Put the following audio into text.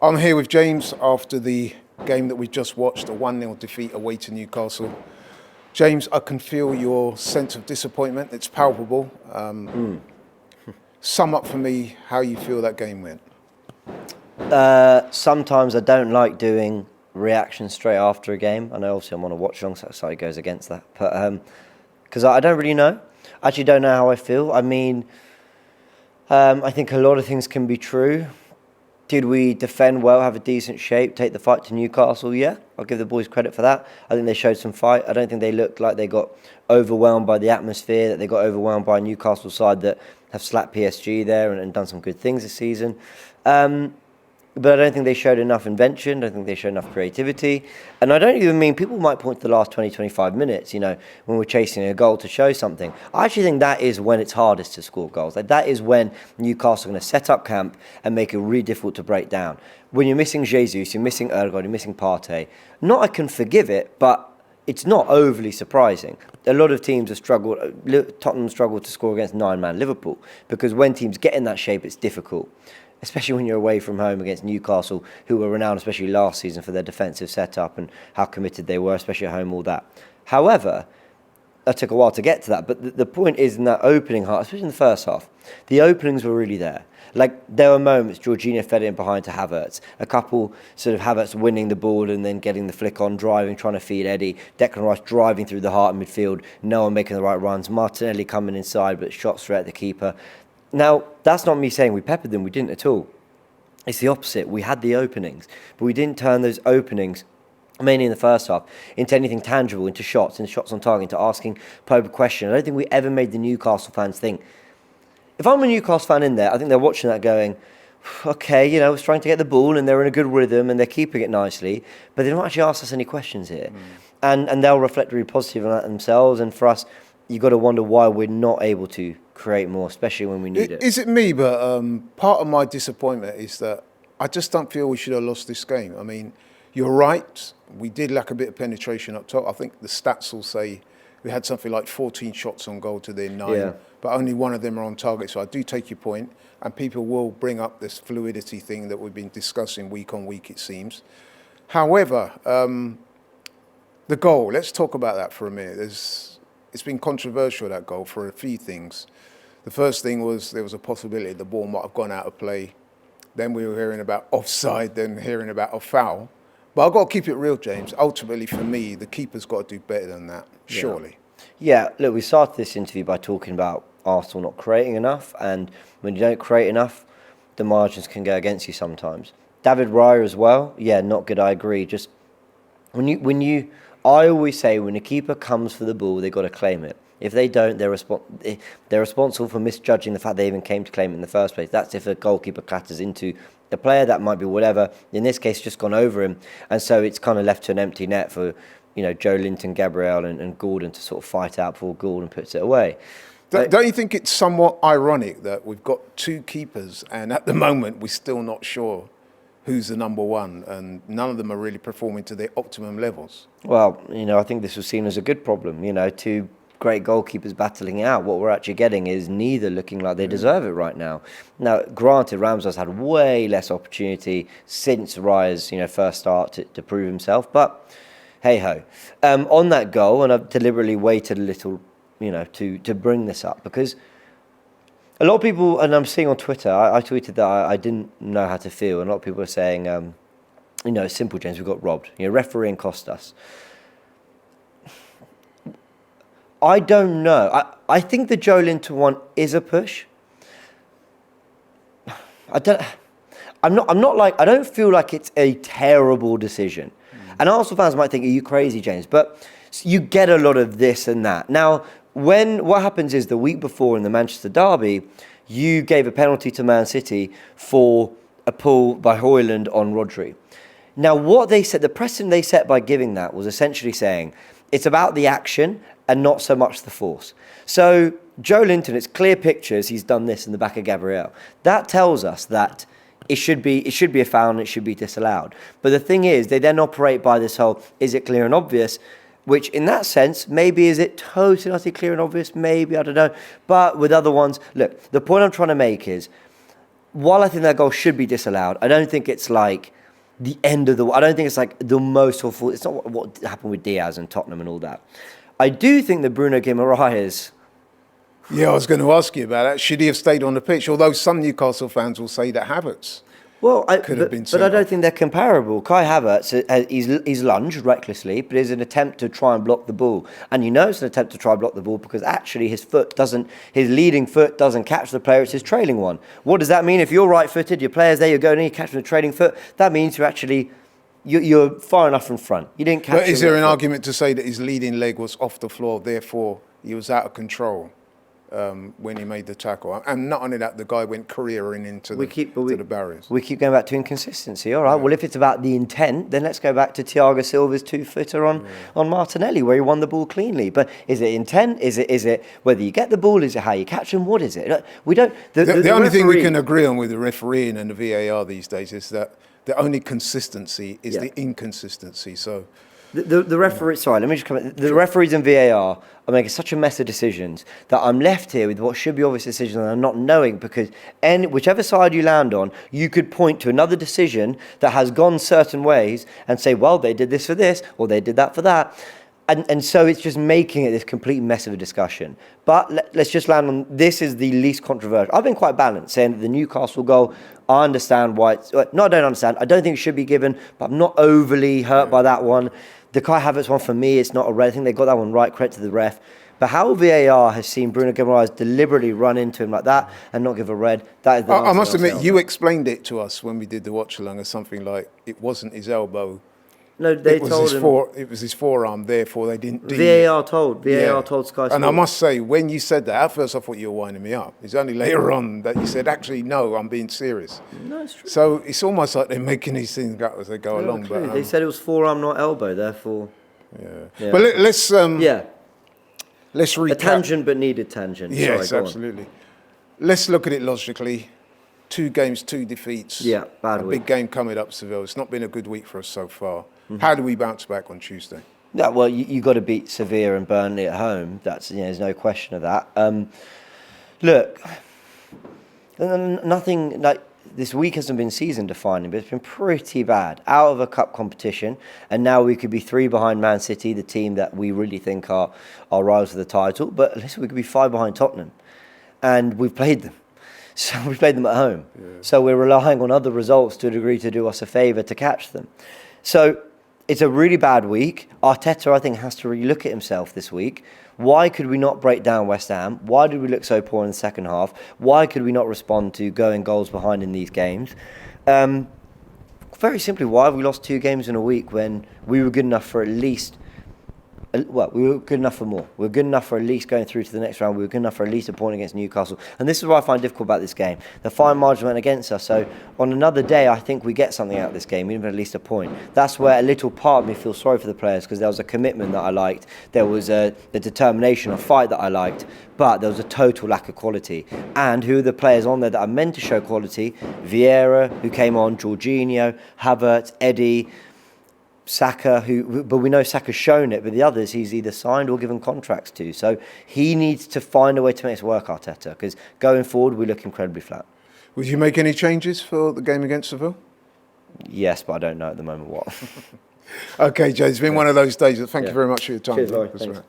I'm here with James after the game that we just watched, a 1-0 defeat away to Newcastle. James, I can feel your sense of disappointment. It's palpable. Sum up for me how you feel that game went. Sometimes I don't like doing reactions straight after a game. I know obviously I'm on a watch along, so it goes against that. But because I don't really know. I actually don't know how I feel. I mean, I think a lot of things can be true. Did we defend well, have a decent shape, take the fight to Newcastle? Yeah, I'll give the boys credit for that. I think they showed some fight. I don't think they looked like they got overwhelmed by the atmosphere, that they got overwhelmed by a Newcastle side that have slapped PSG there and done some good things this season. But I don't think they showed enough invention. I don't think they showed enough creativity. And I don't even mean, people might point to the last 20, 25 minutes, you know, when we're chasing a goal to show something. I actually think that is when it's hardest to score goals. Like, that is when Newcastle are going to set up camp and make it really difficult to break down. When you're missing Jesus, you're missing Erdogan, you're missing Partey. Not I can forgive it, but it's not overly surprising. A lot of teams have struggled. Tottenham struggled to score against 9-man Liverpool because when teams get in that shape, it's difficult. Especially when you're away from home against Newcastle, who were renowned, especially last season, for their defensive setup and how committed they were, especially at home, all that. However, that took a while to get to that. But the point is, in that opening half, especially in the first half, the openings were really there. Like, there were moments, Jorginho fed in behind to Havertz. A couple sort of Havertz winning the ball and then getting the flick on, driving, trying to feed Eddie. Declan Rice driving through the heart of midfield. No one making the right runs. Martinelli coming inside, but shots straight at the keeper. Now, that's not me saying we peppered them. We didn't at all. It's the opposite. We had the openings, but we didn't turn those openings, mainly in the first half, into anything tangible, into shots on target, into asking proper questions. I don't think we ever made the Newcastle fans think. If I'm a Newcastle fan in there, I think they're watching that going, okay, you know, it's trying to get the ball and they're in a good rhythm and they're keeping it nicely, but they don't actually ask us any questions here. And they'll reflect really positive on that themselves. And for us, you've got to wonder why we're not able to create more, especially when we need it. Is it me? But part of my disappointment is that I just don't feel we should have lost this game. I mean, you're right. We did lack a bit of penetration up top. I think the stats will say we had something like 14 shots on goal to their 9, but only one of them are on target. So I do take your point, and people will bring up this fluidity thing that we've been discussing week on week, it seems. However, the goal, let's talk about that for a minute. It's been controversial, that goal, for a few things. The first thing was there was a possibility the ball might have gone out of play. Then we were hearing about offside, then hearing about a foul. But I've got to keep it real, James. Ultimately, for me, the keeper's got to do better than that, surely. Yeah, look, we started this interview by talking about Arsenal not creating enough. And when you don't create enough, the margins can go against you sometimes. David Raya as well. Yeah, not good, I agree. Just I always say when a keeper comes for the ball, they've got to claim it. If they don't, they're responsible for misjudging the fact they even came to claim it in the first place. That's if a goalkeeper clatters into the player, that might be whatever. In this case, just gone over him. And so it's kind of left to an empty net for, you know, Joe Linton, Gabriel and Gordon to sort of fight out before Gordon puts it away. Don't you think it's somewhat ironic that we've got two keepers and at the moment we're still not sure who's the number one, and none of them are really performing to their optimum levels? Well, you know, I think this was seen as a good problem, you know, two great goalkeepers battling it out. What we're actually getting is neither looking like they deserve it right now. Now, granted, Ramsdale's had way less opportunity since Raya's, you know, first start to prove himself, but hey-ho. On that goal, and I've deliberately waited a little, you know, to bring this up, because a lot of people, and I'm seeing on Twitter, I tweeted that I didn't know how to feel, and a lot of people are saying, you know, it's simple, James, we got robbed. You know, refereeing cost us. I don't know. I think the Joe Linton one is a push. I don't feel like it's a terrible decision. And Arsenal fans might think, are you crazy, James? But you get a lot of this and that. Now, what happens is the week before in the Manchester derby, you gave a penalty to Man City for a pull by Højlund on Rodri. Now, what they said, the precedent they set by giving that was essentially saying it's about the action and not so much the force. So Joe Linton, it's clear pictures, he's done this in the back of Gabriel. That tells us that it should be a foul and it should be disallowed. But the thing is, they then operate by this whole, is it clear and obvious? Which in that sense, maybe is it totally utterly clear and obvious? Maybe, I don't know. But with other ones, look, the point I'm trying to make is, while I think that goal should be disallowed, I don't think it's like the end of the. I don't think it's like the most awful. It's not what happened with Diaz and Tottenham and all that. I do think that Bruno Guimaraes. Yeah, I was going to ask you about that. Should he have stayed on the pitch? Although some Newcastle fans will say that Havertz could have been but sent I don't off. think they're comparable. Kai Havertz, he's lunged recklessly, but it's an attempt to try and block the ball. And you know it's an attempt to try and block the ball because actually his leading foot doesn't catch the player, it's his trailing one. What does that mean? If you're right-footed, your player's there, you're going in, you catch the trailing foot, that means you're far enough in front. You didn't catch. But is there an argument to say that his leading leg was off the floor, therefore he was out of control when he made the tackle? And not only that, the guy went careering into the barriers. We keep going back to inconsistency. All right. Yeah. Well, if it's about the intent, then let's go back to Thiago Silva's two-footer on Martinelli, where he won the ball cleanly. But is it intent? Is it whether you get the ball? Is it how you catch them? What is it? We don't. The only thing we can agree on with the refereeing and the VAR these days is that the only consistency is the inconsistency. So the referee. Sorry, let me just come back. The referees and VAR are making such a mess of decisions that I'm left here with what should be obvious decisions and I'm not knowing, because whichever side you land on, you could point to another decision that has gone certain ways and say, well, they did this for this or they did that for that. And so it's just making it this complete mess of a discussion. But let's just land on, this is the least controversial. I've been quite balanced, saying that the Newcastle goal, I understand why it's... No, I don't understand. I don't think it should be given, but I'm not overly hurt by that one. The Kai Havertz one, for me, it's not a red. I think they got that one right, credit to the ref. But how VAR has seen Bruno Guimaraes deliberately run into him like that and not give a red, that is the... I must admit, you explained it to us when we did the watch-along as something like, it wasn't his elbow. No, they told him. It was his forearm, therefore they didn't... VAR told Sky Sports. And I must say, when you said that, at first I thought you were winding me up. It's only later on that you said, actually, no, I'm being serious. No, it's true. So it's almost like they're making these things up as they go along. But, they said it was forearm, not elbow, therefore... Yeah. But let's recap. A tangent, but needed tangent. Yes, sorry, absolutely. Let's look at it logically. 2 games, 2 defeats. Yeah, bad week. Big game coming up, Seville. It's not been a good week for us so far. Mm-hmm. How do we bounce back on Tuesday? Yeah, well, you got to beat Sevilla and Burnley at home. That's, there's no question of that. Look, nothing like this week hasn't been season defining, but it's been pretty bad. Out of a cup competition, and now we could be 3 behind Man City, the team that we really think are rivals for the title. But at least we could be 5 behind Tottenham, and we've played them. So we played them at home. Yeah. So we're relying on other results to a degree to do us a favour to catch them. So it's a really bad week. Arteta, I think, has to really look at himself this week. Why could we not break down West Ham? Why did we look so poor in the second half? Why could we not respond to going goals behind in these games? Very simply, why have we lost 2 games in a week when we were good enough for at least... Well, we were good enough for more. We were good enough for at least going through to the next round. We were good enough for at least a point against Newcastle. And this is what I find difficult about this game. The fine margin went against us. So on another day, I think we get something out of this game, even at least a point. That's where a little part of me feels sorry for the players, because there was a commitment that I liked. There was the determination, a fight that I liked. But there was a total lack of quality. And who are the players on there that are meant to show quality? Vieira, who came on, Jorginho, Havertz, Eddie... Saka, but we know Saka's shown it, but the others he's either signed or given contracts to. So he needs to find a way to make it work, Arteta, because going forward we look incredibly flat. Would you make any changes for the game against Seville? Yes, but I don't know at the moment what. Okay, Jay, it's been one of those days. Thank you very much for your time. Cheers, Laurie.